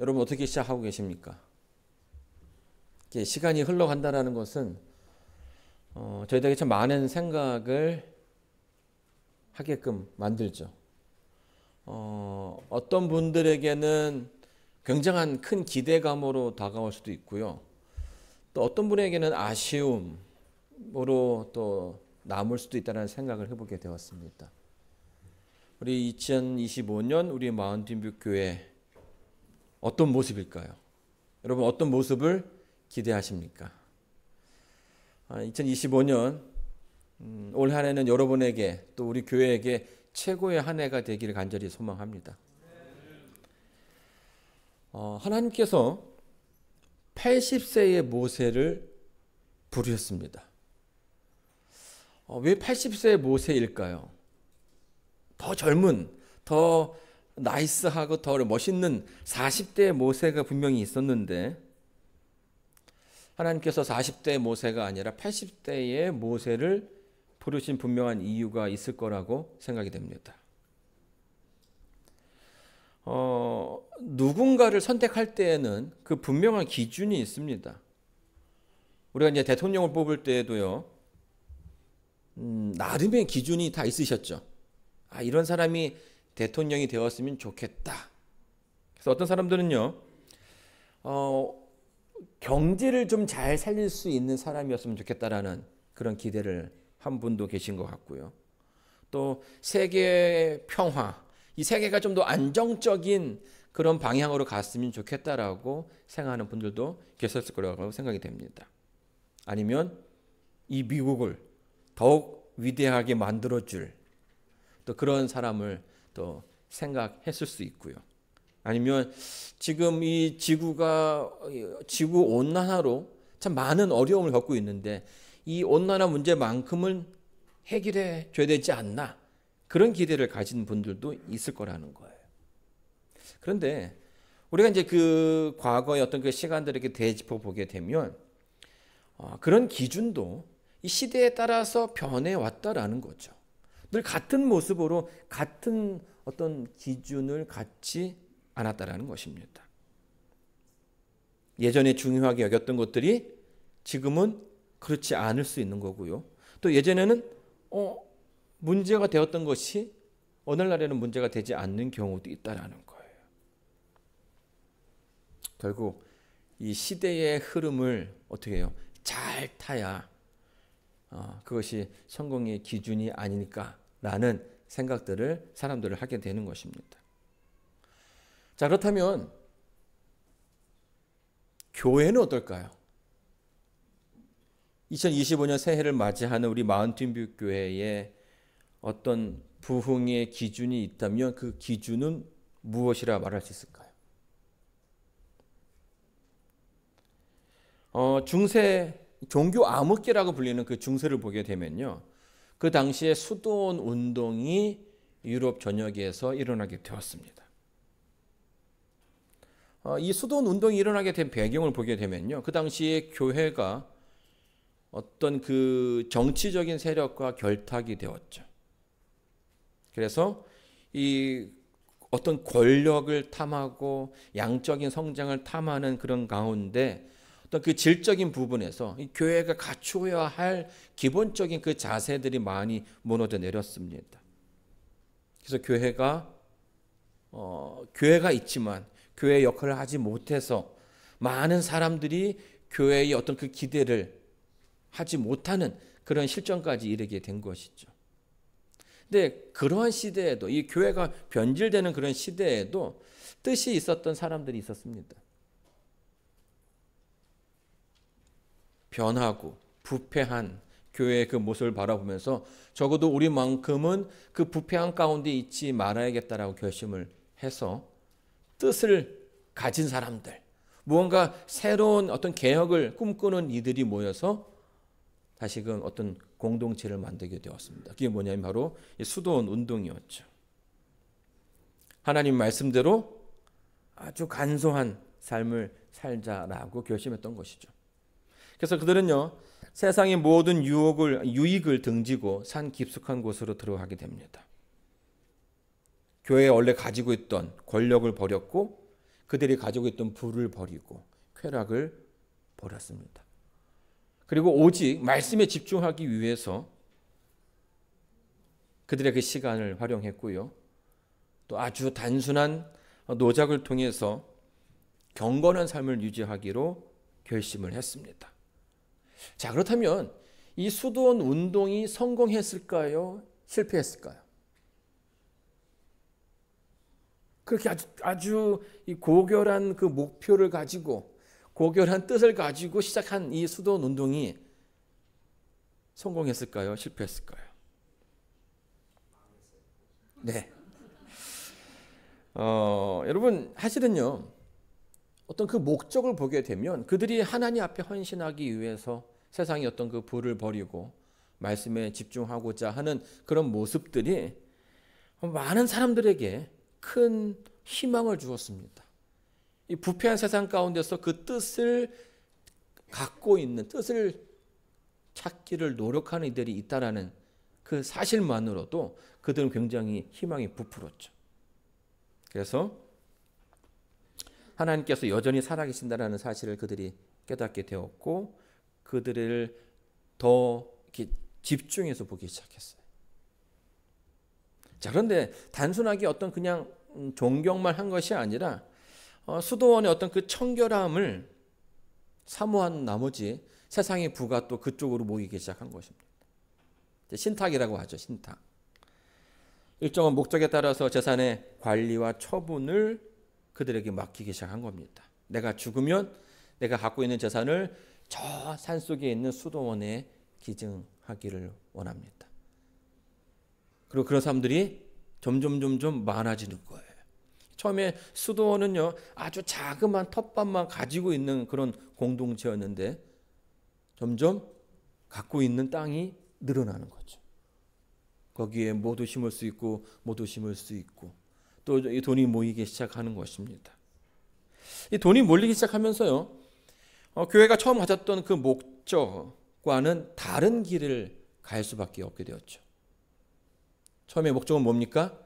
여러분 어떻게 시작하고 계십니까? 시간이 흘러간다는 것은 저희들에게 참 많은 생각을 하게끔 만들죠. 어떤 분들에게는 굉장한 큰 기대감으로 다가올 수도 있고요. 또 어떤 분에게는 아쉬움으로 또 남을 수도 있다는 생각을 해보게 되었습니다. 우리 2025년 우리 마운틴뷰 교회 어떤 모습일까요? 여러분 어떤 모습을 기대하십니까? 2025년 올 한 해는 여러분에게 또 우리 교회에게 최고의 한 해가 되기를 간절히 소망합니다. 하나님께서 80세의 모세를 부르셨습니다. 왜 80세의 모세일까요? 더 젊은, 더 나이스하고 더 멋있는 40대의 모세가 분명히 있었는데 하나님께서 40대의 모세가 아니라 80대의 모세를 부르신 분명한 이유가 있을 거라고 생각이 됩니다. 누군가를 선택할 때에는 그 분명한 기준이 있습니다. 우리가 이제 대통령을 뽑을 때에도요, 나름의 기준이 다 있으셨죠. 이런 사람이 대통령이 되었으면 좋겠다. 그래서 어떤 사람들은요, 경제를 좀 잘 살릴 수 있는 사람이었으면 좋겠다라는 그런 기대를 한 분도 계신 것 같고요. 또 세계 평화, 이 세계가 좀 더 안정적인 그런 방향으로 갔으면 좋겠다라고 생각하는 분들도 계셨을 거라고 생각이 됩니다. 아니면 이 미국을 더욱 위대하게 만들어줄 또 그런 사람을 또 생각했을 수 있고요. 아니면 지금 이 지구 온난화로 참 많은 어려움을 겪고 있는데 이 온난화 문제만큼은 해결해 줘야 되지 않나 그런 기대를 가진 분들도 있을 거라는 거예요. 그런데 우리가 이제 그 과거의 어떤 그 시간들을 이렇게 되짚어 보게 되면 그런 기준도 이 시대에 따라서 변해 왔다라는 거죠. 늘 같은 모습으로 같은 어떤 기준을 갖지 않았다라는 것입니다. 예전에 중요하게 여겼던 것들이 지금은 그렇지 않을 수 있는 거고요. 또 예전에는 문제가 되었던 것이 오늘날에는 문제가 되지 않는 경우도 있다라는 거예요. 결국 이 시대의 흐름을 어떻게 해요? 잘 타야 그것이 성공의 기준이 아닐까라는 생각들을 사람들을 하게 되는 것입니다. 자, 그렇다면 교회는 어떨까요? 2025년 새해를 맞이하는 우리 마운틴뷰 교회에 어떤 부흥의 기준이 있다면 그 기준은 무엇이라 말할 수 있을까요? 중세 종교 암흑기라고 불리는 그 중세를 보게 되면요. 그 당시에 수도원 운동이 유럽 전역에서 일어나게 되었습니다. 이 수도원 운동이 일어나게 된 배경을 보게 되면요. 그 당시에 교회가 어떤 그 정치적인 세력과 결탁이 되었죠. 그래서 이 어떤 권력을 탐하고 양적인 성장을 탐하는 그런 가운데 어떤 그 질적인 부분에서 이 교회가 갖추어야 할 기본적인 그 자세들이 많이 무너져 내렸습니다. 그래서 교회가 있지만 교회의 역할을 하지 못해서 많은 사람들이 교회의 어떤 그 기대를 하지 못하는 그런 실정까지 이르게 된 것이죠. 근데 그러한 시대에도 이 교회가 변질되는 그런 시대에도 뜻이 있었던 사람들이 있었습니다. 변하고 부패한 교회의 그 모습을 바라보면서 적어도 우리만큼은 그 부패한 가운데 있지 말아야겠다라고 결심을 해서 뜻을 가진 사람들, 무언가 새로운 어떤 개혁을 꿈꾸는 이들이 모여서 다시금 어떤 공동체를 만들게 되었습니다. 그게 뭐냐면 바로 수도원 운동이었죠. 하나님 말씀대로 아주 간소한 삶을 살자라고 결심했던 것이죠. 그래서 그들은요, 세상의 모든 유익을 등지고 산 깊숙한 곳으로 들어가게 됩니다. 교회에 원래 가지고 있던 권력을 버렸고 그들이 가지고 있던 부를 버리고 쾌락을 버렸습니다. 그리고 오직 말씀에 집중하기 위해서 그들의 그 시간을 활용했고요. 또 아주 단순한 노작을 통해서 경건한 삶을 유지하기로 결심을 했습니다. 자, 그렇다면 이 수도원 운동이 성공했을까요? 실패했을까요? 그렇게 아주 이 고결한 그 목표를 가지고 고결한 뜻을 가지고 시작한 이 수도원 운동이 성공했을까요? 실패했을까요? 네. 여러분 사실은요. 어떤 그 목적을 보게 되면 그들이 하나님 앞에 헌신하기 위해서 세상의 어떤 그 부를 버리고 말씀에 집중하고자 하는 그런 모습들이 많은 사람들에게 큰 희망을 주었습니다. 이 부패한 세상 가운데서 그 뜻을 갖고 있는 뜻을 찾기를 노력하는 이들이 있다라는 그 사실만으로도 그들은 굉장히 희망이 부풀었죠. 그래서 하나님께서 여전히 살아계신다라는 사실을 그들이 깨닫게 되었고 그들을 더 이렇게 집중해서 보기 시작했어요. 자, 그런데 단순하게 어떤 그냥 존경만 한 것이 아니라 수도원의 어떤 그 청결함을 사모한 나머지 세상의 부가 또 그쪽으로 모이기 시작한 것입니다. 신탁이라고 하죠. 신탁. 일정한 목적에 따라서 재산의 관리와 처분을 그들에게 맡기기 시작한 겁니다. 내가 죽으면 내가 갖고 있는 재산을 저 산속에 있는 수도원에 기증하기를 원합니다. 그리고 그런 사람들이 점점 많아지는 거예요. 처음에 수도원은요, 아주 자그마한 텃밭만 가지고 있는 그런 공동체였는데 점점 갖고 있는 땅이 늘어나는 거죠. 거기에 모두 심을 수 있고 모두 심을 수 있고 또 이 돈이 모이기 시작하는 것입니다. 이 돈이 몰리기 시작하면서요, 교회가 처음 가졌던 그 목적과는 다른 길을 갈 수밖에 없게 되었죠. 처음에 목적은 뭡니까?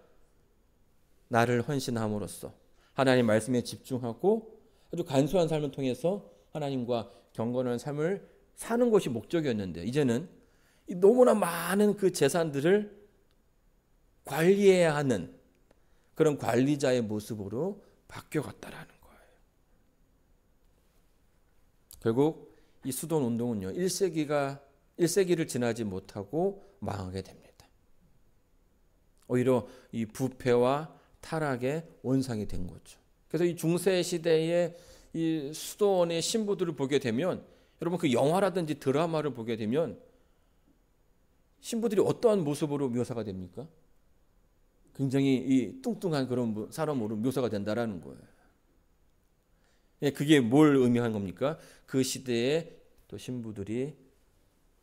나를 헌신함으로써 하나님 말씀에 집중하고 아주 간소한 삶을 통해서 하나님과 경건한 삶을 사는 것이 목적이었는데 이제는 너무나 많은 그 재산들을 관리해야 하는 그런 관리자의 모습으로 바뀌어갔다라는 거예요. 결국 이 수도원 운동은요, 1세기를 지나지 못하고 망하게 됩니다. 오히려 이 부패와 타락의 원상이 된 거죠. 그래서 이 중세 시대의 이 수도원의 신부들을 보게 되면 여러분 그 영화라든지 드라마를 보게 되면 신부들이 어떠한 모습으로 묘사가 됩니까? 굉장히 이 뚱뚱한 그런 사람으로 묘사가 된다라는 거예요. 그게 뭘 의미하는 겁니까? 그 시대에 또 신부들이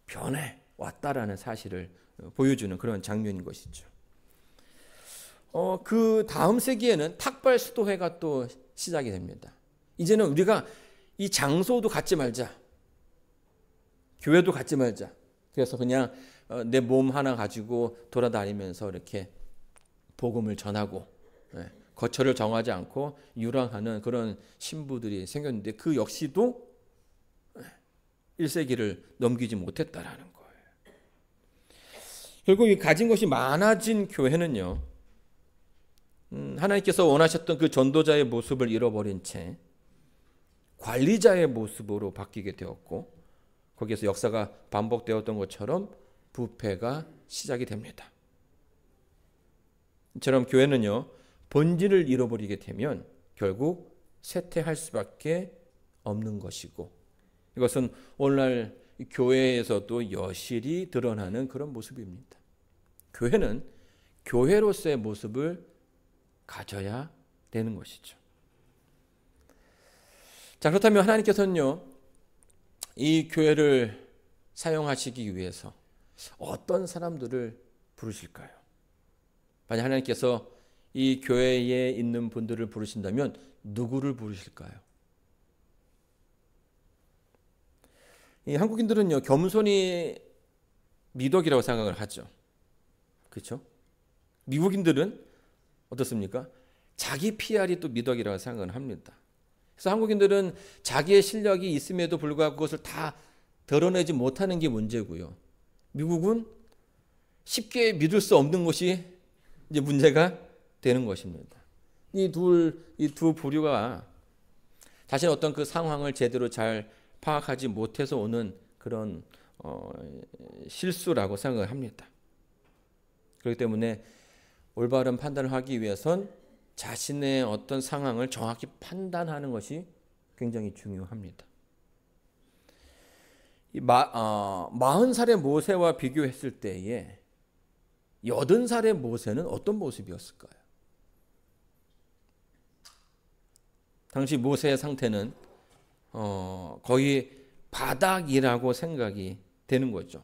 변해 왔다라는 사실을 보여주는 그런 장면인 것이죠. 그 다음 세기에는 탁발 수도회가 또 시작이 됩니다. 이제는 우리가 이 장소도 갖지 말자. 교회도 갖지 말자. 그래서 그냥 내 몸 하나 가지고 돌아다니면서 이렇게 복음을 전하고 거처를 정하지 않고 유랑하는 그런 신부들이 생겼는데 그 역시도 1세기를 넘기지 못했다라는 거예요. 결국 이 가진 것이 많아진 교회는요, 하나님께서 원하셨던 그 전도자의 모습을 잃어버린 채 관리자의 모습으로 바뀌게 되었고 거기에서 역사가 반복되었던 것처럼 부패가 시작이 됩니다. 이처럼 교회는요, 본질을 잃어버리게 되면 결국 쇠퇴할 수밖에 없는 것이고 이것은 오늘날 교회에서도 여실히 드러나는 그런 모습입니다. 교회는 교회로서의 모습을 가져야 되는 것이죠. 자, 그렇다면 하나님께서는요, 이 교회를 사용하시기 위해서 어떤 사람들을 부르실까요? 만약 하나님께서 이 교회에 있는 분들을 부르신다면 누구를 부르실까요? 이 한국인들은요, 겸손이 미덕이라고 생각을 하죠. 그렇죠? 미국인들은 어떻습니까? 자기 PR이 또 미덕이라고 생각을 합니다. 그래서 한국인들은 자기의 실력이 있음에도 불구하고 그것을 다 드러내지 못하는 게 문제고요. 미국은 쉽게 믿을 수 없는 것이 이제 문제가 되는 것입니다. 이 두 부류가 자신의 어떤 그 상황을 제대로 잘 파악하지 못해서 오는 그런 실수라고 생각을 합니다. 그렇기 때문에 올바른 판단을 하기 위해선 자신의 어떤 상황을 정확히 판단하는 것이 굉장히 중요합니다. 40살의 모세와 비교했을 때에 80살의 모세는 어떤 모습이었을까요? 당시 모세의 상태는 거의 바닥이라고 생각이 되는 거죠.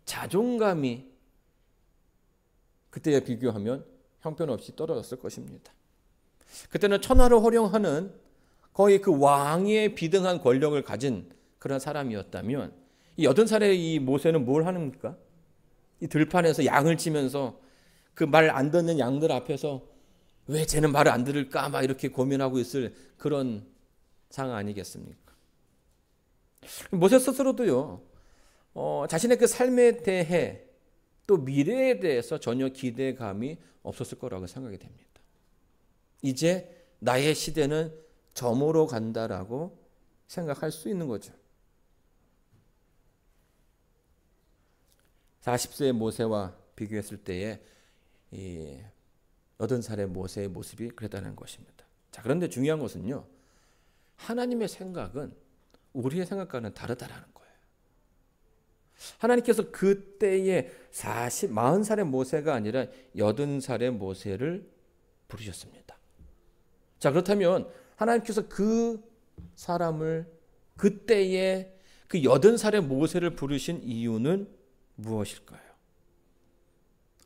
자존감이 그때에 비교하면 형편없이 떨어졌을 것입니다. 그때는 천하를 호령하는 거의 그 왕에 비등한 권력을 가진 그런 사람이었다면 이 80살의 이 모세는 뭘 하는입니까? 이 들판에서 양을 치면서 그 말 안 듣는 양들 앞에서 왜 쟤는 말을 안 들을까 막 이렇게 고민하고 있을 그런 상황 아니겠습니까? 모세 스스로도요, 자신의 그 삶에 대해 또 미래에 대해서 전혀 기대감이 없었을 거라고 생각이 됩니다. 이제 나의 시대는 저물어 간다라고 생각할 수 있는 거죠. 40세의 모세와 비교했을 때에 이 80살의 모세의 모습이 그랬다는 것입니다. 자, 그런데 중요한 것은요, 하나님의 생각은 우리의 생각과는 다르다라는 거예요. 하나님께서 그때의 40살의 모세가 아니라 80살의 모세를 부르셨습니다. 자, 그렇다면 하나님께서 그 사람을 그때의 그 80살의 모세를 부르신 이유는 무엇일까요?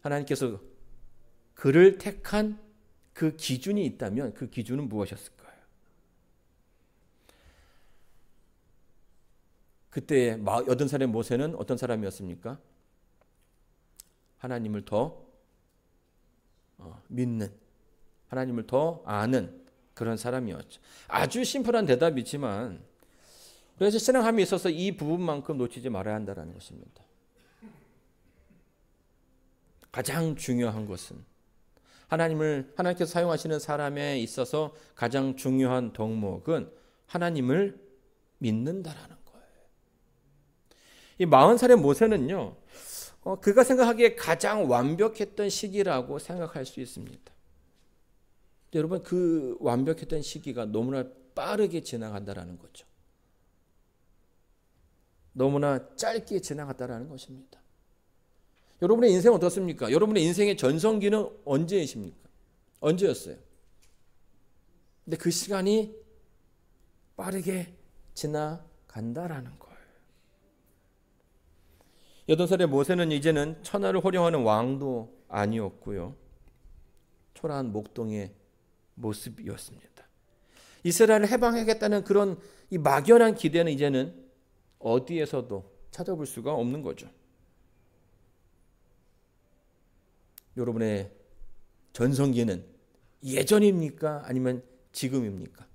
하나님께서 그를 택한 그 기준이 있다면 그 기준은 무엇이었을까요? 그때 80살의 모세는 어떤 사람이었습니까? 하나님을 더 믿는, 하나님을 더 아는 그런 사람이었죠. 아주 심플한 대답이지만 그래서 신앙함에 있어서 이 부분만큼 놓치지 말아야 한다는 것입니다. 가장 중요한 것은 하나님께서 사용하시는 사람에 있어서 가장 중요한 덕목은 하나님을 믿는다라는 거예요. 이 40살의 모세는요, 그가 생각하기에 가장 완벽했던 시기라고 생각할 수 있습니다. 여러분, 그 완벽했던 시기가 너무나 빠르게 지나간다라는 거죠. 너무나 짧게 지나갔다라는 것입니다. 여러분의 인생 어떻습니까? 여러분의 인생의 전성기는 언제이십니까? 언제였어요? 근데 그 시간이 빠르게 지나간다라는 거예요. 80살의 모세는 이제는 천하를 호령하는 왕도 아니었고요. 초라한 목동의 모습이었습니다. 이스라엘을 해방하겠다는 그런 이 막연한 기대는 이제는 어디에서도 찾아볼 수가 없는 거죠. 여러분의 전성기는 예전입니까? 아니면 지금입니까?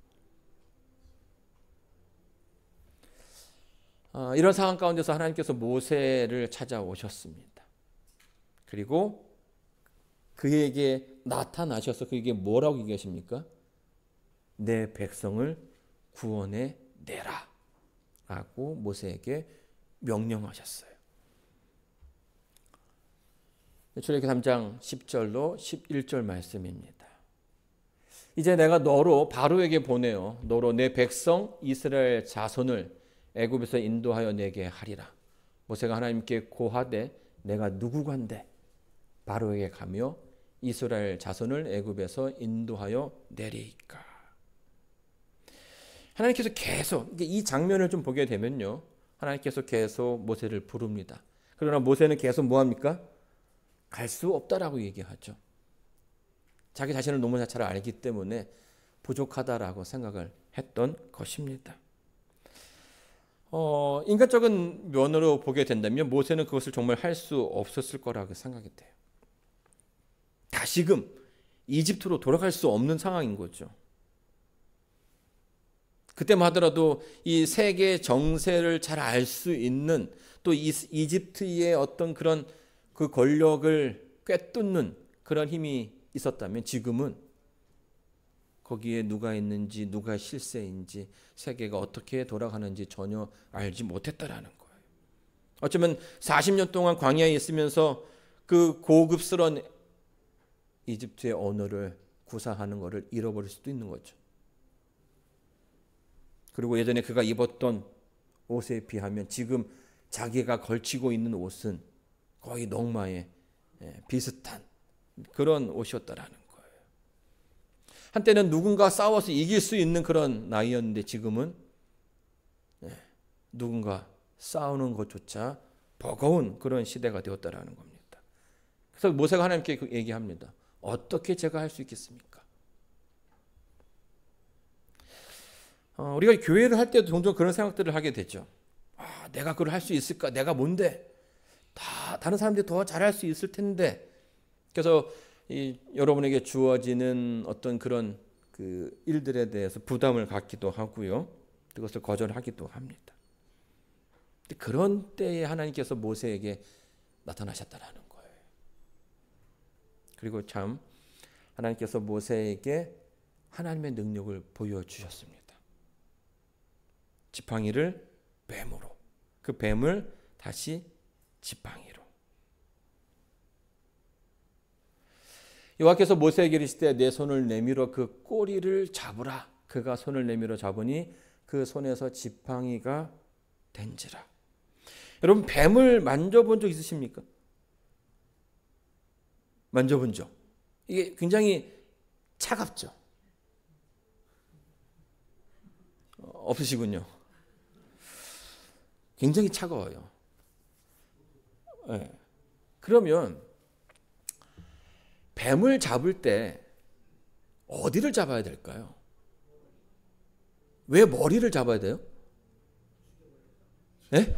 이런 상황 가운데서 하나님께서 모세를 찾아오셨습니다. 그리고 그에게 나타나셔서 그에게 뭐라고 얘기하십니까? 내 백성을 구원해 내라 라고 모세에게 명령하셨어요. 출애굽기 3장 10절로 11절 말씀입니다. 이제 내가 너로 바로에게 보내어 너로 내 백성 이스라엘 자손을 애굽에서 인도하여 내게 하리라. 모세가 하나님께 고하되 내가 누구간데 바로에게 가며 이스라엘 자손을 애굽에서 인도하여 내리이까. 하나님께서 계속 이 장면을 좀 보게 되면요, 하나님께서 계속 모세를 부릅니다. 그러나 모세는 계속 뭐합니까? 갈 수 없다라고 얘기하죠. 자기 자신을 너무 잘 알기 때문에 부족하다라고 생각을 했던 것입니다. 인간적인 면으로 보게 된다면 모세는 그것을 정말 할 수 없었을 거라고 생각이 돼요. 다시금 이집트로 돌아갈 수 없는 상황인 거죠. 그때만 하더라도 이 세계 정세를 잘 알 수 있는 또 이집트의 어떤 그런 그 권력을 꿰뚫는 그런 힘이 있었다면 지금은 거기에 누가 있는지 누가 실세인지 세계가 어떻게 돌아가는지 전혀 알지 못했다라는 거예요. 어쩌면 40년 동안 광야에 있으면서 그 고급스러운 이집트의 언어를 구사하는 것을 잃어버릴 수도 있는 거죠. 그리고 예전에 그가 입었던 옷에 비하면 지금 자기가 걸치고 있는 옷은 거의 넉마에 비슷한 그런 옷이었다라는 거예요. 한때는 누군가 싸워서 이길 수 있는 그런 나이였는데 지금은 누군가 싸우는 것조차 버거운 그런 시대가 되었다라는 겁니다. 그래서 모세가 하나님께 얘기합니다. 어떻게 제가 할 수 있겠습니까? 우리가 교회를 할 때도 종종 그런 생각들을 하게 되죠. 내가 그걸 할 수 있을까? 내가 뭔데? 다른 사람들이 더 잘할 수 있을 텐데. 그래서 여러분에게 주어지는 어떤 그런 그 일들에 대해서 부담을 갖기도 하고요. 그것을 거절하기도 합니다. 그런 때에 하나님께서 모세에게 나타나셨다라는 거예요. 그리고 참 하나님께서 모세에게 하나님의 능력을 보여주셨습니다. 지팡이를 뱀으로, 그 뱀을 다시 지팡이로. 여호와께서 모세에게 이르시되 내 손을 내밀어 그 꼬리를 잡으라. 그가 손을 내밀어 잡으니 그 손에서 지팡이가 된지라. 여러분 뱀을 만져본 적 있으십니까? 만져본 적. 이게 굉장히 차갑죠. 없으시군요. 굉장히 차가워요. 네. 그러면 뱀을 잡을 때 어디를 잡아야 될까요? 왜 머리를 잡아야 돼요? 네?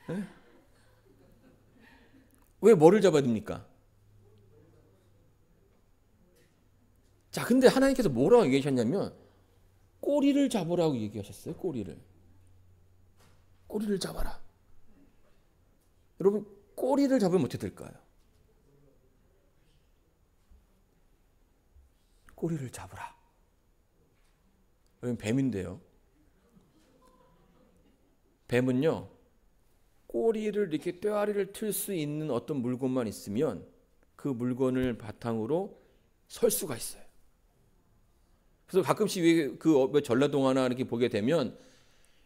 네? 왜 머리를 잡아야 됩니까? 자, 근데 하나님께서 뭐라고 얘기하셨냐면 꼬리를 잡으라고 얘기하셨어요. 꼬리를 잡아라. 여러분 꼬리를 잡으면 어떻게 될까요? 꼬리를 잡으라. 여러분 뱀인데요. 뱀은요 꼬리를 이렇게 뼈아리를 틀 수 있는 어떤 물건만 있으면 그 물건을 바탕으로 설 수가 있어요. 그래서 가끔씩 그 전라동화나 이렇게 보게 되면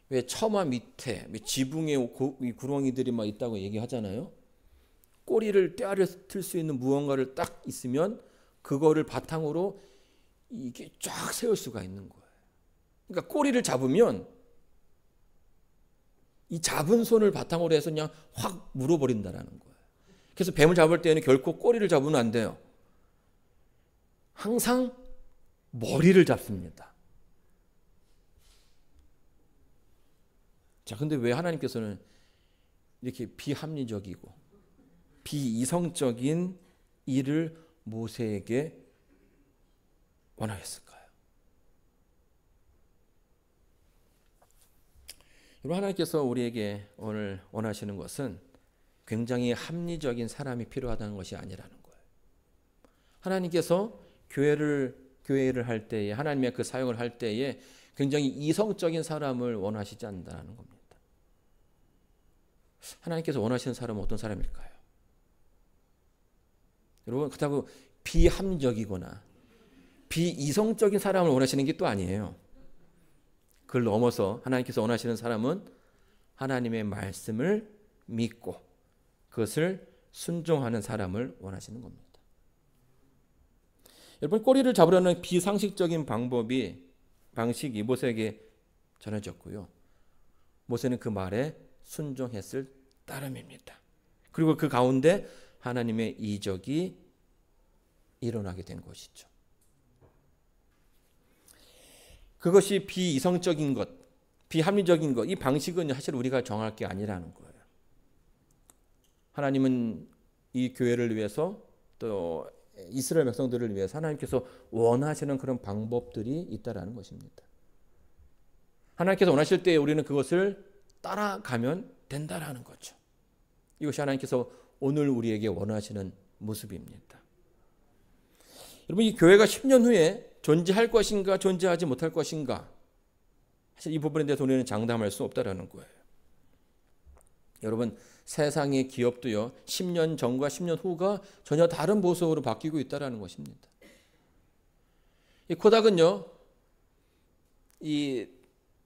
왜 처마 밑에 지붕에 구렁이들이 막 있다고 얘기하잖아요. 꼬리를 떼아를 틀 수 있는 무언가를 딱 있으면 그거를 바탕으로 이게 쫙 세울 수가 있는 거예요. 그러니까 꼬리를 잡으면 이 잡은 손을 바탕으로 해서 그냥 확 물어버린다라는 거예요. 그래서 뱀을 잡을 때는 결코 꼬리를 잡으면 안 돼요. 항상 머리를 잡습니다. 자, 근데 왜 하나님께서는 이렇게 비합리적이고 비이성적인 일을 모세에게 원하셨을까요? 여러분 하나님께서 우리에게 오늘 원하시는 것은 굉장히 합리적인 사람이 필요하다는 것이 아니라는 거예요. 하나님께서 교회를 할 때에 하나님의 그 사역을 할 때에 굉장히 이성적인 사람을 원하시지 않는다는 겁니다. 하나님께서 원하시는 사람은 어떤 사람일까요? 여러분 그렇다고 비합리적이거나 비이성적인 사람을 원하시는 게 또 아니에요. 그걸 넘어서 하나님께서 원하시는 사람은 하나님의 말씀을 믿고 그것을 순종하는 사람을 원하시는 겁니다. 여러분 꼬리를 잡으려는 비상식적인 방식이 모세에게 전해졌고요. 모세는 그 말에 순종했을 따름입니다. 그리고 그 가운데 하나님의 이적이 일어나게 된 것이죠. 그것이 비이성적인 것, 비합리적인 것, 이 방식은 사실 우리가 정할 게 아니라는 거예요. 하나님은 이 교회를 위해서 또 이스라엘 백성들을 위해서 하나님께서 원하시는 그런 방법들이 있다라는 것입니다. 하나님께서 원하실 때 우리는 그것을 따라가면 된다라는 거죠. 이것이 하나님께서 오늘 우리에게 원하시는 모습입니다. 여러분, 이 교회가 10년 후에 존재할 것인가 존재하지 못할 것인가, 사실 이 부분에 대해서 우리는 장담할 수 없다라는 거예요. 여러분, 세상의 기업도요 10년 전과 10년 후가 전혀 다른 모습으로 바뀌고 있다라는 것입니다. 이 코닥은요 이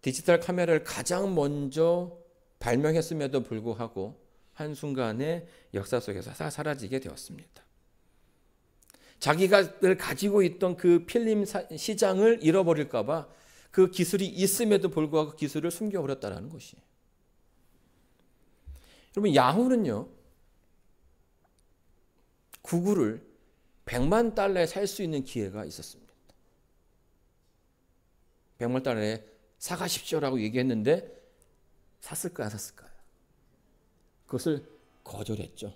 디지털 카메라를 가장 먼저 발명했음에도 불구하고 한순간에 역사 속에서 사라지게 되었습니다. 자기가 가지고 있던 그 필름 시장을 잃어버릴까 봐 그 기술이 있음에도 불구하고 기술을 숨겨버렸다는 것이에요. 여러분, 야후는요 구글을 100만 달러에 살 수 있는 기회가 있었습니다. 100만 달러에 사가십시오라고 얘기했는데 샀을까요, 안 샀을까요? 그것을 거절했죠.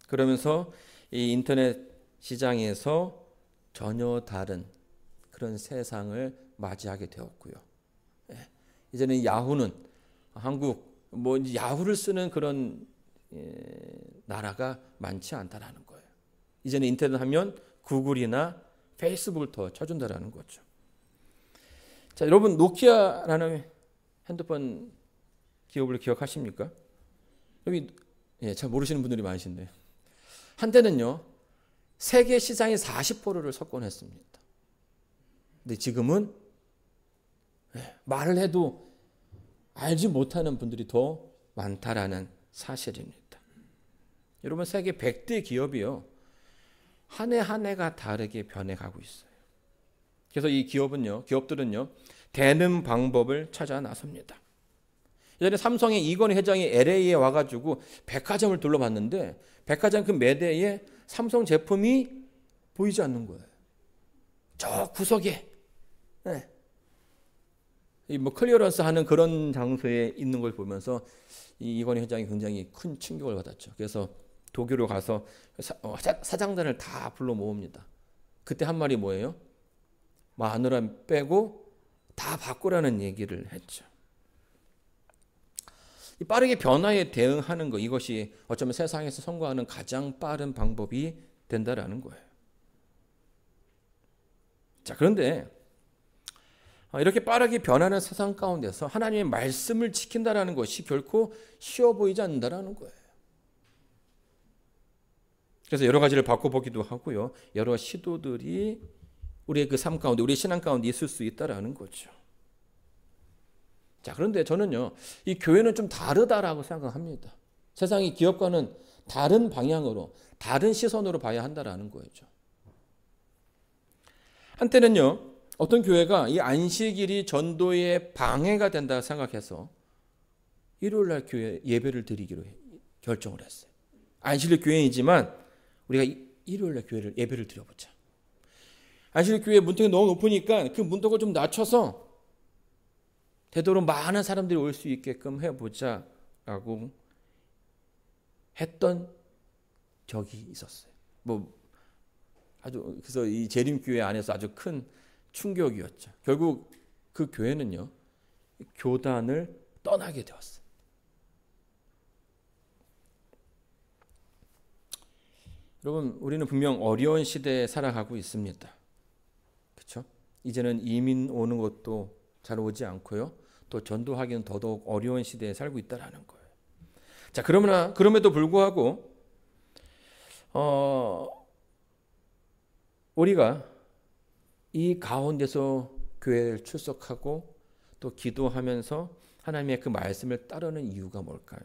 그러면서 이 인터넷 시장에서 전혀 다른 그런 세상을 맞이하게 되었고요. 이제는 야후는 한국 야후를 쓰는 그런 나라가 많지 않다라는 거예요. 이제는 인터넷 하면 구글이나 페이스북을 더 쳐준다라는 거죠. 자, 여러분, 노키아라는 핸드폰 기업을 기억하십니까? 여기 잘 모르시는 분들이 많으신데, 한때는요 세계 시장의 40%를 석권했습니다. 근데 지금은 말을 해도 알지 못하는 분들이 더 많다라는 사실입니다. 여러분, 세계 100대 기업이요 한 해 한 해가 다르게 변해가고 있어요. 그래서 이 기업들은요 되는 방법을 찾아 나섭니다. 예전에 삼성의 이건희 회장이 LA에 와가지고 백화점을 둘러봤는데 백화점 그 매대에 삼성 제품이 보이지 않는 거예요. 저 구석에 클리어런스 하는 그런 장소에 있는 걸 보면서 이건희 회장이 굉장히 큰 충격을 받았죠. 그래서 독일로 가서 사장단을 다 불러 모읍니다. 그때 한 말이 뭐예요? 마누라 빼고 다 바꾸라는 얘기를 했죠. 이 빠르게 변화에 대응하는 것, 이것이 어쩌면 세상에서 성공하는 가장 빠른 방법이 된다라는 거예요. 자, 그런데 이렇게 빠르게 변하는 세상 가운데서 하나님의 말씀을 지킨다라는 것이 결코 쉬워 보이지 않는다라는 거예요. 그래서 여러 가지를 바꿔보기도 하고요. 여러 시도들이 우리의 그 삶 가운데, 우리의 신앙 가운데 있을 수 있다라는 거죠. 자, 그런데 저는요, 이 교회는 좀 다르다라고 생각합니다. 세상의 기업과는 다른 방향으로, 다른 시선으로 봐야 한다라는 거죠. 한때는요, 어떤 교회가 이 안식일이 전도의 방해가 된다 생각해서 일요일 날 교회 예배를 드리기로 결정을 했어요. 안식일 교회이지만 우리가 일요일 날 예배를 드려보자. 안식일 교회 문턱이 너무 높으니까 그 문턱을 좀 낮춰서 되도록 많은 사람들이 올 수 있게끔 해보자라고 했던 적이 있었어요. 그래서 이 재림교회 안에서 아주 큰 충격이었죠. 결국 그 교회는요, 교단을 떠나게 되었어요. 여러분, 우리는 분명 어려운 시대에 살아가고 있습니다. 그렇죠? 이제는 이민 오는 것도 잘 오지 않고요. 또 전도하기는 더더욱 어려운 시대에 살고 있다라는 거예요. 자, 그럼에도 불구하고 우리가 이 가운데서 교회를 출석하고 또 기도하면서 하나님의 그 말씀을 따르는 이유가 뭘까요?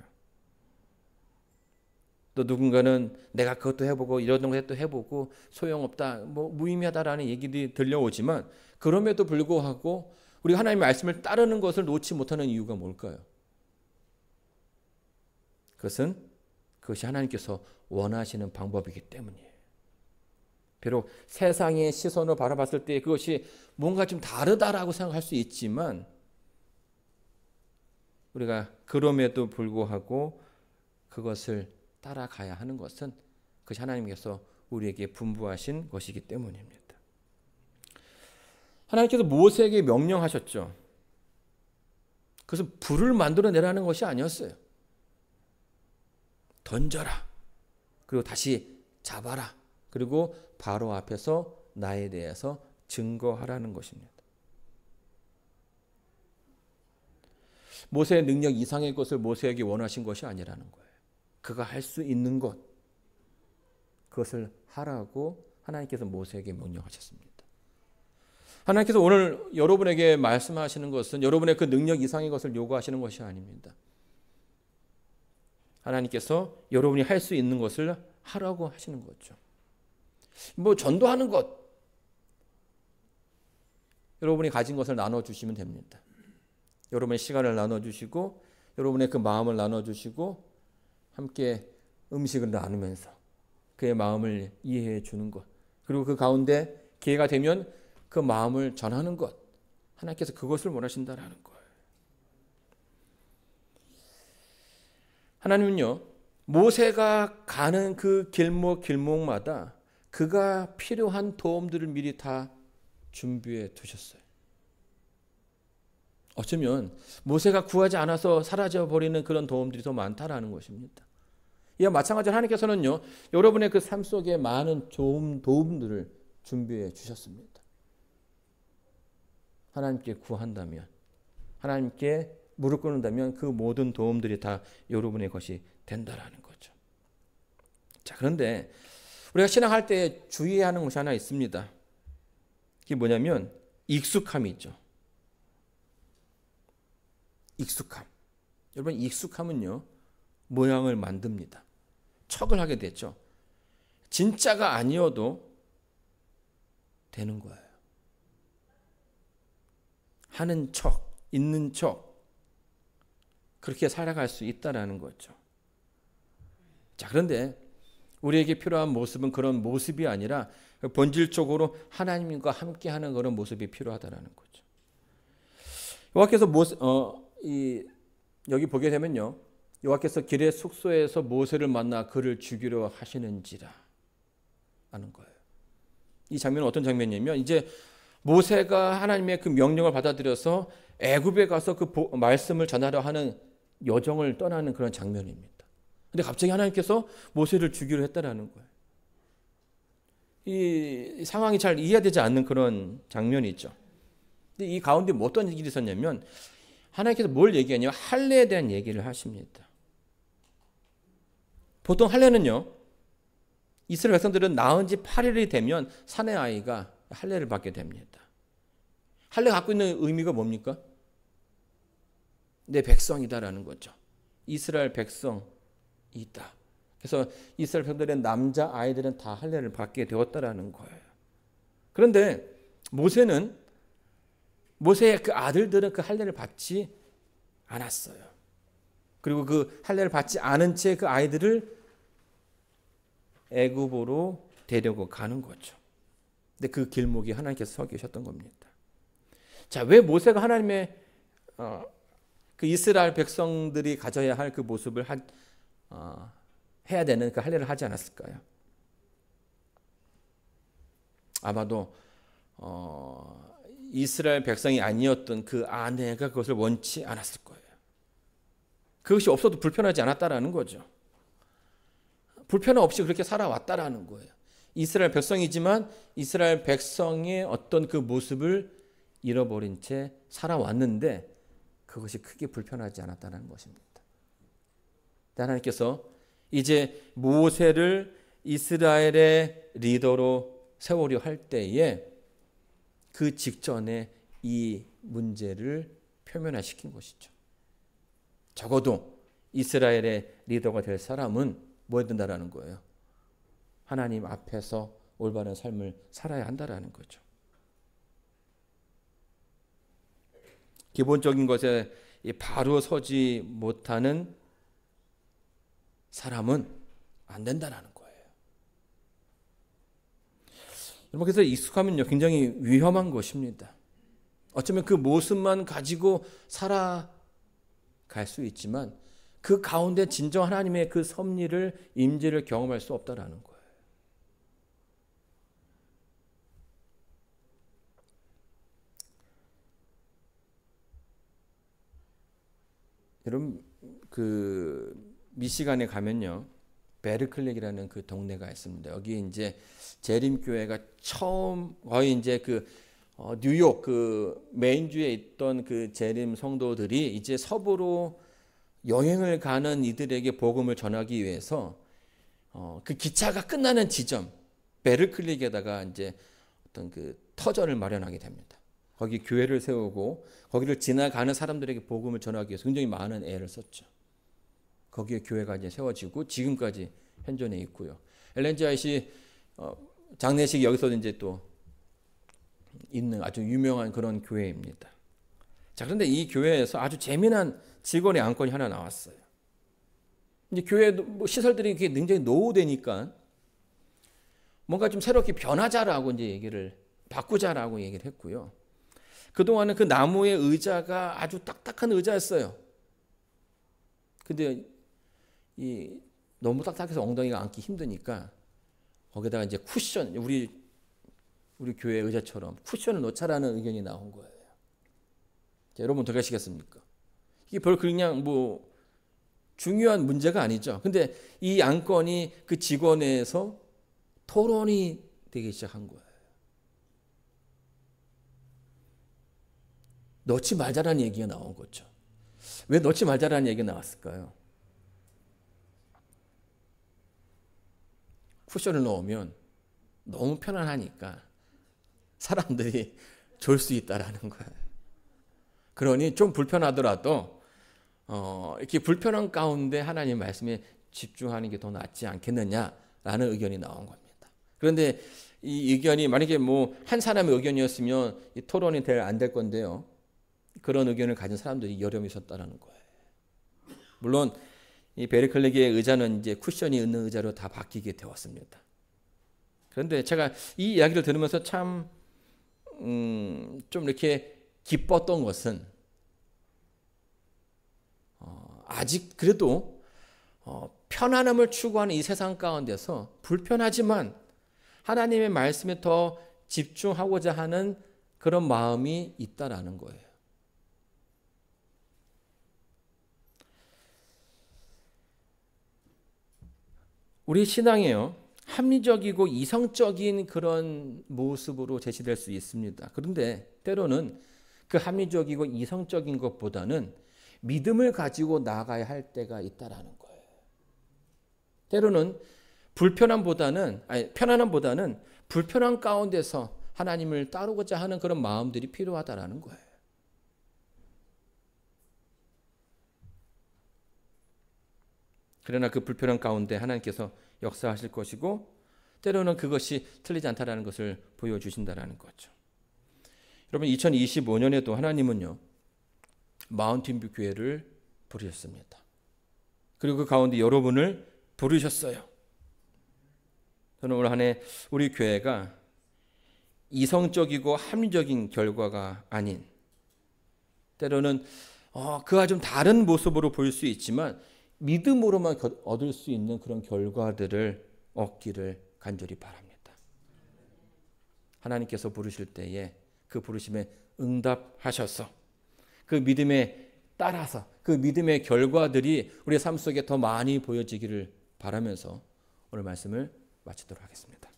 또 누군가는 내가 그것도 해보고 이런 것도 해보고 소용없다, 무의미하다라는 얘기들이 들려오지만 그럼에도 불구하고 우리가 하나님의 말씀을 따르는 것을 놓지 못하는 이유가 뭘까요? 그것이 하나님께서 원하시는 방법이기 때문이에요. 비록 세상의 시선으로 바라봤을 때 그것이 뭔가 좀 다르다라고 생각할 수 있지만 우리가 그럼에도 불구하고 그것을 따라가야 하는 것은 그것이 하나님께서 우리에게 분부하신 것이기 때문입니다. 하나님께서 모세에게 명령하셨죠. 그것은 불을 만들어내라는 것이 아니었어요. 던져라. 그리고 다시 잡아라. 그리고 바로 앞에서 나에 대해서 증거하라는 것입니다. 모세의 능력 이상의 것을 모세에게 원하신 것이 아니라는 거예요. 그가 할 수 있는 것, 그것을 하라고 하나님께서 모세에게 명령하셨습니다. 하나님께서 오늘 여러분에게 말씀하시는 것은 여러분의 그 능력 이상의 것을 요구하시는 것이 아닙니다. 하나님께서 여러분이 할 수 있는 것을 하라고 하시는 거죠. 뭐 전도하는 것, 여러분이 가진 것을 나눠주시면 됩니다. 여러분의 시간을 나눠주시고 여러분의 그 마음을 나눠주시고 함께 음식을 나누면서 그의 마음을 이해해 주는 것, 그리고 그 가운데 기회가 되면 그 마음을 전하는 것, 하나님께서 그것을 원하신다라는 거예요. 하나님은요, 모세가 가는 그 길목마다 그가 필요한 도움들을 미리 다 준비해 두셨어요. 어쩌면 모세가 구하지 않아서 사라져버리는 그런 도움들이 더 많다라는 것입니다. 이와 마찬가지로 하나님께서는요, 여러분의 그 삶 속에 많은 좋은 도움들을 준비해 주셨습니다. 하나님께 구한다면, 하나님께 무릎 꿇는다면 그 모든 도움들이 다 여러분의 것이 된다라는 거죠. 자, 그런데 우리가 신앙할 때 주의해야 하는 것이 하나 있습니다. 그게 뭐냐면 익숙함이죠. 익숙함. 여러분, 익숙함은요, 모양을 만듭니다. 척을 하게 되죠. 진짜가 아니어도 되는 거예요. 하는 척, 있는 척, 그렇게 살아갈 수 있다라는 거죠. 자, 그런데 우리에게 필요한 모습은 그런 모습이 아니라 본질적으로 하나님과 함께하는 그런 모습이 필요하다라는 거죠. 여호와께서 여기 보게 되면요, 여호와께서 길의 숙소에서 모세를 만나 그를 죽이려 하시는지라 하는 거예요. 이 장면은 어떤 장면이냐면, 이제 모세가 하나님의 그 명령을 받아들여서 애굽에 가서 그 말씀을 전하려 하는 여정을 떠나는 그런 장면입니다. 근데 갑자기 하나님께서 모세를 죽이려 했다라는 거예요. 이 상황이 잘 이해되지 않는 그런 장면이죠. 근데 이 가운데 어떤 일이 있었냐면, 하나님께서 뭘 얘기하냐면 할례에 대한 얘기를 하십니다. 보통 할례는요, 이스라엘 백성들은 낳은 지 8일이 되면 사내 아이가 할례를 받게 됩니다. 할례가 갖고 있는 의미가 뭡니까? 내 백성이다라는 거죠. 이스라엘 백성이다. 그래서 이스라엘 백성들의 남자 아이들은 다 할례를 받게 되었다라는 거예요. 그런데 모세의 그 아들들은 그 할례를 받지 않았어요. 그리고 그 할례를 받지 않은 채 그 아이들을 애굽으로 데려고 가는 거죠. 근데 그 길목이 하나님께서 서 계셨던 겁니다. 자, 왜 모세가 하나님의 그 이스라엘 백성들이 가져야 할 그 모습을 해야 되는 그 할례를 하지 않았을까요? 아마도 이스라엘 백성이 아니었던 그 아내가 그것을 원치 않았을 거예요. 그것이 없어도 불편하지 않았다라는 거죠. 불편함 없이 그렇게 살아왔다라는 거예요. 이스라엘 백성이지만 이스라엘 백성의 어떤 그 모습을 잃어버린 채 살아왔는데 그것이 크게 불편하지 않았다는 것입니다. 하나님께서 이제 모세를 이스라엘의 리더로 세우려 할 때에 그 직전에 이 문제를 표면화시킨 것이죠. 적어도 이스라엘의 리더가 될 사람은 뭐 해야 된다라는 거예요? 하나님 앞에서 올바른 삶을 살아야 한다라는 거죠. 기본적인 것에 바로 서지 못하는 사람은 안 된다라는 거예요. 여러분, 그래서 익숙하면요, 굉장히 위험한 것입니다. 어쩌면 그 모습만 가지고 살아갈 수 있지만 그 가운데 진정 하나님의 그 섭리를, 임재를 경험할 수 없다라는 거예요. 여러분 그 미시간에 가면요. 베르클릭이라는 그 동네가 있습니다. 여기 이제 재림교회가 처음 거의 이제 그 뉴욕 그 메인주에 있던 그 재림 성도들이 이제 서부로 여행을 가는 이들에게 복음을 전하기 위해서 그 기차가 끝나는 지점 베르클릭에다가 이제 어떤 그 터전을 마련하게 됩니다. 거기 교회를 세우고 거기를 지나가는 사람들에게 복음을 전하기 위해서 굉장히 많은 애를 썼죠. 거기에 교회가 이제 세워지고 지금까지 현존해 있고요. 엘렌지 화이트 장례식 여기서 이제 또 있는 아주 유명한 그런 교회입니다. 자, 그런데 이 교회에서 아주 재미난 직원의 안건이 하나 나왔어요. 이제 교회 뭐 시설들이 굉장히 노후되니까 뭔가 좀 새롭게 변하자라고 이제 얘기를 바꾸자라고 얘기를 했고요. 그동안은 그 나무의 의자가 아주 딱딱한 의자였어요. 근데 너무 딱딱해서 엉덩이가 앉기 힘드니까 거기다가 이제 쿠션, 우리 교회 의자처럼 쿠션을 놓자라는 의견이 나온 거예요. 자, 여러분 어떻게 하시겠습니까? 이게 별 그냥 뭐 중요한 문제가 아니죠. 근데 이 안건이 그 직원에서 토론이 되기 시작한 거예요. 넣지 말자라는 얘기가 나온 거죠. 왜 넣지 말자라는 얘기가 나왔을까요? 쿠션을 넣으면 너무 편안하니까 사람들이 졸 수 있다라는 거예요. 그러니 좀 불편하더라도 이렇게 불편한 가운데 하나님 말씀에 집중하는 게 더 낫지 않겠느냐라는 의견이 나온 겁니다. 그런데 이 의견이 만약에 뭐 한 사람의 의견이었으면 이 토론이 안 될 건데요. 그런 의견을 가진 사람들이 여럿 있었다라는 거예요. 물론 이 베르클릭의 의자는 이제 쿠션이 있는 의자로 다 바뀌게 되었습니다. 그런데 제가 이 이야기를 들으면서 참 좀 이렇게 기뻤던 것은 아직 그래도 편안함을 추구하는 이 세상 가운데서 불편하지만 하나님의 말씀에 더 집중하고자 하는 그런 마음이 있다라는 거예요. 우리 신앙이요. 합리적이고 이성적인 그런 모습으로 제시될 수 있습니다. 그런데 때로는 그 합리적이고 이성적인 것보다는 믿음을 가지고 나아가야 할 때가 있다라는 거예요. 때로는 편안함보다는 불편한 가운데서 하나님을 따르고자 하는 그런 마음들이 필요하다라는 거예요. 그러나 그 불편한 가운데 하나님께서 역사하실 것이고 때로는 그것이 틀리지 않다라는 것을 보여주신다라는 거죠. 여러분 2025년에도 하나님은요. 마운틴뷰 교회를 부르셨습니다. 그리고 그 가운데 여러분을 부르셨어요. 저는 올 한 해 우리 교회가 이성적이고 합리적인 결과가 아닌 때로는 그와 좀 다른 모습으로 보일 수 있지만 믿음으로만 얻을 수 있는 그런 결과들을 얻기를 간절히 바랍니다. 하나님께서 부르실 때에 그 부르심에 응답하셔서 그 믿음에 따라서 그 믿음의 결과들이 우리의 삶 속에 더 많이 보여지기를 바라면서 오늘 말씀을 마치도록 하겠습니다.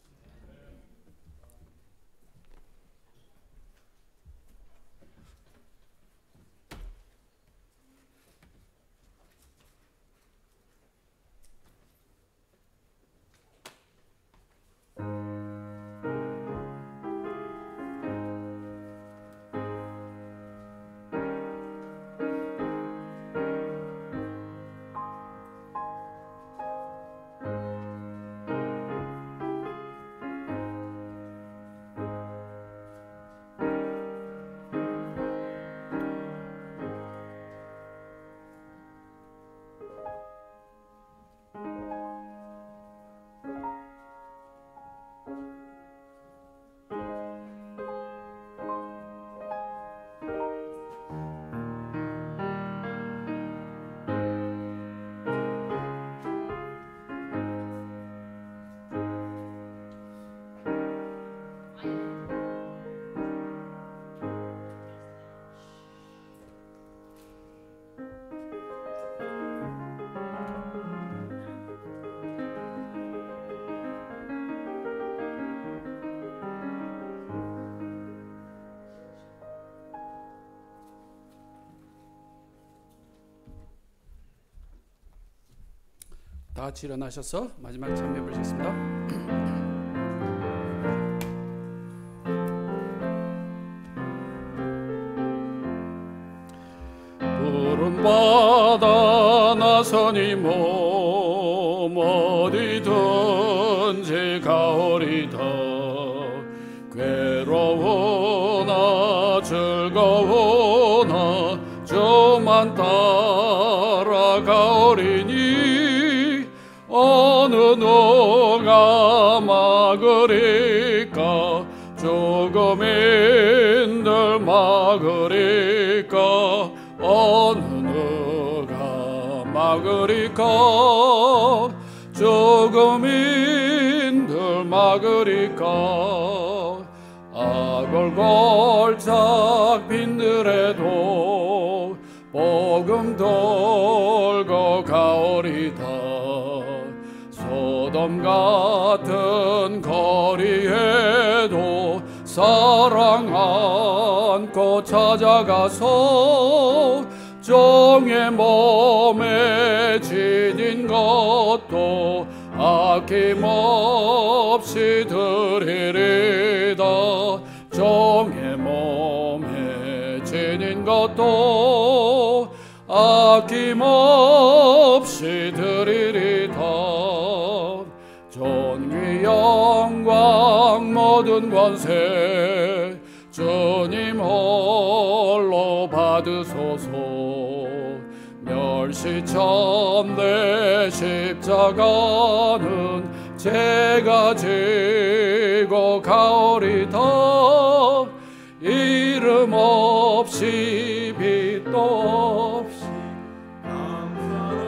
다 같이 일어나셔서 마지막 찬미해 보시겠습니다. 푸른 바다 나서니 몸 어디든지 가오리다. 괴로우나 즐거우나 저만 따라가오리니 어느 누가 막으리까. 조금인들 막으리까. 어느 누가 막으리까. 조금인들 막으리까. 아골골짝 빈들에도 복음 돌고 가오리다. 소돔 같은 거리에도 사랑 안고 찾아가서 종의 몸에 지닌 것도 아낌없이 드리리다. 종의 몸에 지닌 것도 아낌없이 드리리다. 존귀 영광 모든 권세 주님 홀로 받으소서. 멸시천대 십자가는 제가 지고 가오리다. 이름 없이 빛도 없이 감사하며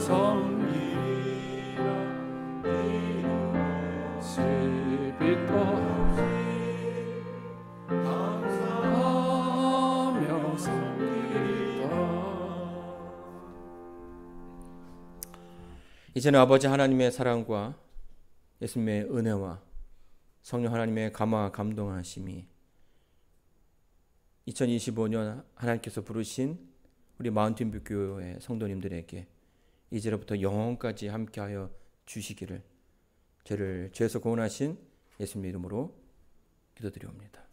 섬기리라. 이름 없이 빛도 없이 감사하며 섬기리라. 이제는 아버지 하나님의 사랑과 예수님의 은혜와 성령 하나님의 감화 감동하심이 2025년 하나님께서 부르신 우리 마운틴뷰교회 성도님들에게 이제로부터 영원까지 함께하여 주시기를 저를 죄에서 구원하신 예수님 이름으로 기도드리옵니다.